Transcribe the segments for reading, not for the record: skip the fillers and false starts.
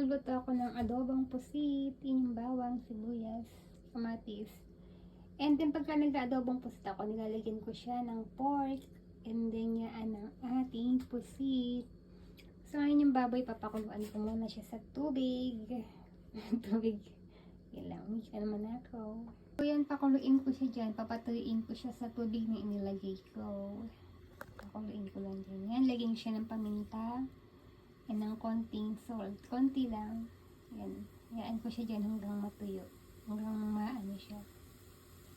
magluto ako ng adobong pusit, yung bawang, sibuyas, kamatis. And then pagka nag-adobong pusit ako, nilalagyan ko siya ng pork, and then yan ang ating pusit. So ngayon yung baboy, papakuluan ko muna siya sa tubig. Tubig. Yan lang, umika naman ako. So yan, pakuluin ko siya dyan, papatuyuin ko siya sa tubig na inilagay ko. Pakuluin ko lang dyan. Yan, lagyan siya ng paminta. And ng konting salt. Konti lang. Yan. Hayaan ko siya dyan hanggang matuyo. Hanggang maano siya.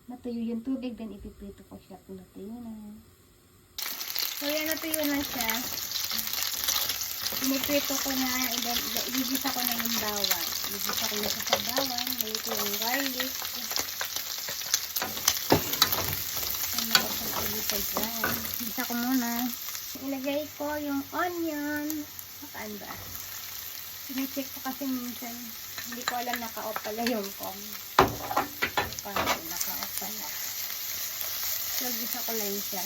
Matuyo yung tubig. Then ipiprito ko siya. Natuyo na. So yan, natuyo na siya. Piniprito ko na. And then, igigisa ko na yung bawang. Igigisa ko na siya sa bawang. Lagay ko yung garlic. Ano ko sa ulita dyan. Igisa ko muna. Ilagay ko yung onion. Saan ba? Sine-check ko kasi minsan. Hindi ko alam naka-off pala yung com. Parang naka-off pala. So, gisa ko lang siya.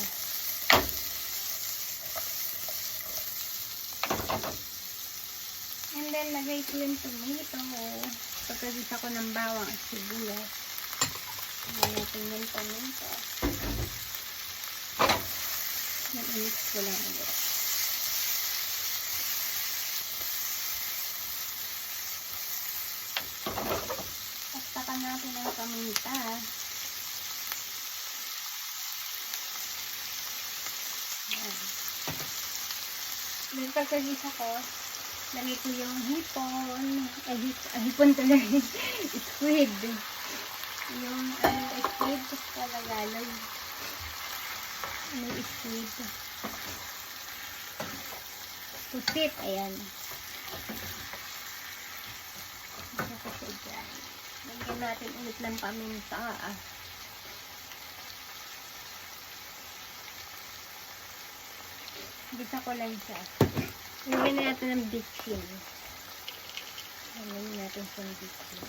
And then, lagay ko yung tomato. Pagkagisa ko ng bawang at sibuyas. Lagay natin yung tomato. I-mix ko lang ulit. Taktakan natin ang paminta. Ayan. Then pagkagisa ko, lagay ko yung hipon. Hipon talaga. Squid. Yung squid sa Tagalog. Squid. Pusit. Ayan. Lagyan natin ulit ng paminta. Gisa ko lang siya. Lagyan natin ng bitchin. Lagyan natin sa bitchin.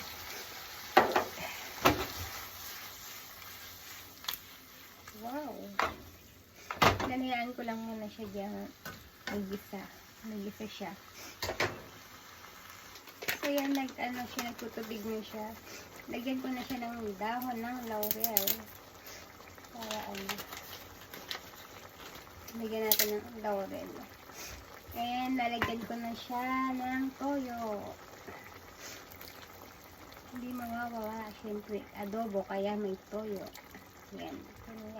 Wow! Lanayaan ko lang muna siya dyan. Nagisa. Nagisa siya. So yan, nagtutubig na siya. Lagyan ko na siya ng dahon ng laurel. Para lagyan natin ng laurel. And lalagyan ko na siya ng toyo. Hindi mawawala, syempre, adobo, kaya may toyo. Yan.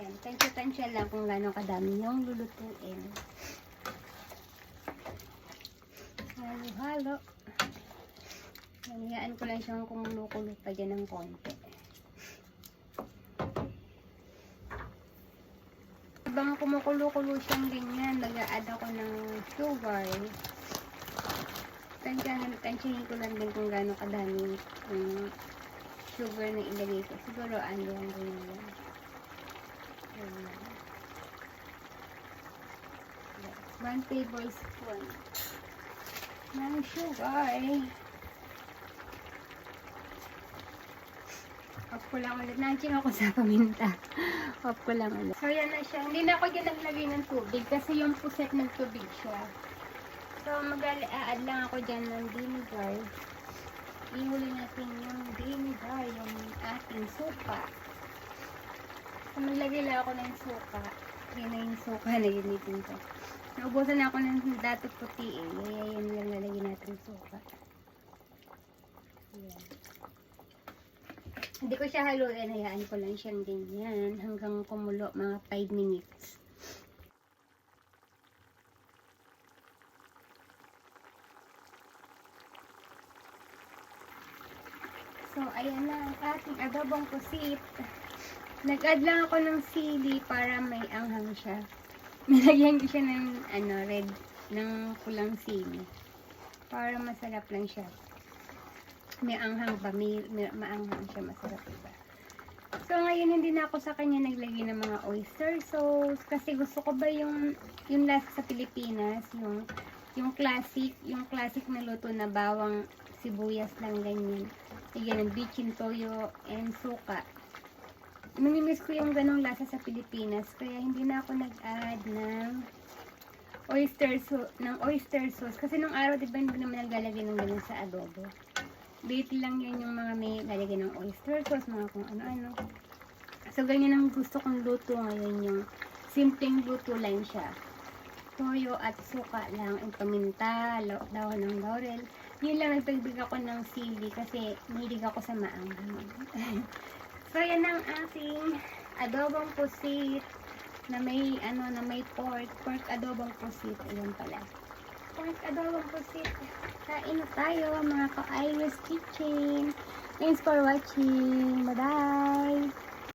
Yan. Tansya-tansya lang kung gano'ng kadami yung lulutuin. Halo-halo. Hayaan ko lang siyang kumulo-kulo pa dyan ng konti. Habang kumukulo-kulo siyang ganyan, nag-a-add ako ng sugar. Tansyahin ko lang din kung gano'ng kadami yung sugar na ilagay ko. Siguro ano lang ganyan. 1 tablespoon ng sugar. Off ko lang ulit. Nanching ako sa paminta. Off ko lang ulit. So, yan na siya. Hindi na ako dyan naglagay ng tubig kasi yung puset ng tubig siya. So, mag-a-add lang ako dyan ng vinegar. Ihuli natin yung vinegar, yung ating suka. So, maglagay lang ako ng suka. Yan na yung suka na ginitin ko. Naubusan na ako ng dato puti eh. Yan yung lalagay natin suka. Yan. Hindi ko siya haluin, hayaan ko lang siyang ganyan hanggang kumulo mga 5 minutes. So, ayan na ang ating adobong pusit. Nag-add lang ako ng sili para may anghang siya. Nilagyan ko siya ng red, ng pulang sili. Para masarap lang siya. May anghang ba? May maanghang siya, masarap ba? So, ngayon hindi na ako sa kanya naglagay ng mga oyster sauce. Kasi gusto ko ba yung lasa sa Pilipinas, yung classic na luto na bawang, sibuyas lang ganyan. Lagyan ng bitchin, toyo, and suka. Namimiss ko yung ganong lasa sa Pilipinas. Kaya hindi na ako nag-add ng oyster sauce. Kasi nung araw, di ba, hindi naman naglalagay ng ganun sa adobo. Date lang yun yung mga may lalagay ng oyster sauce, mga kung ano-ano. So, ganyan ang gusto kong luto ngayon, yung simpleng luto lang siya. Toyo at suka lang, and paminta, daon ng laurel. Yun lang, nagtagdig ako ng sili kasi mahilig ako sa maanghang. So, yan ang ating adobong pusit na may, na may pork adobong pusit. Ayan pala. Pork adobong pusit. Kain na tayo, mga ka-Iris Kitchen. Thanks for watching. Bye-bye!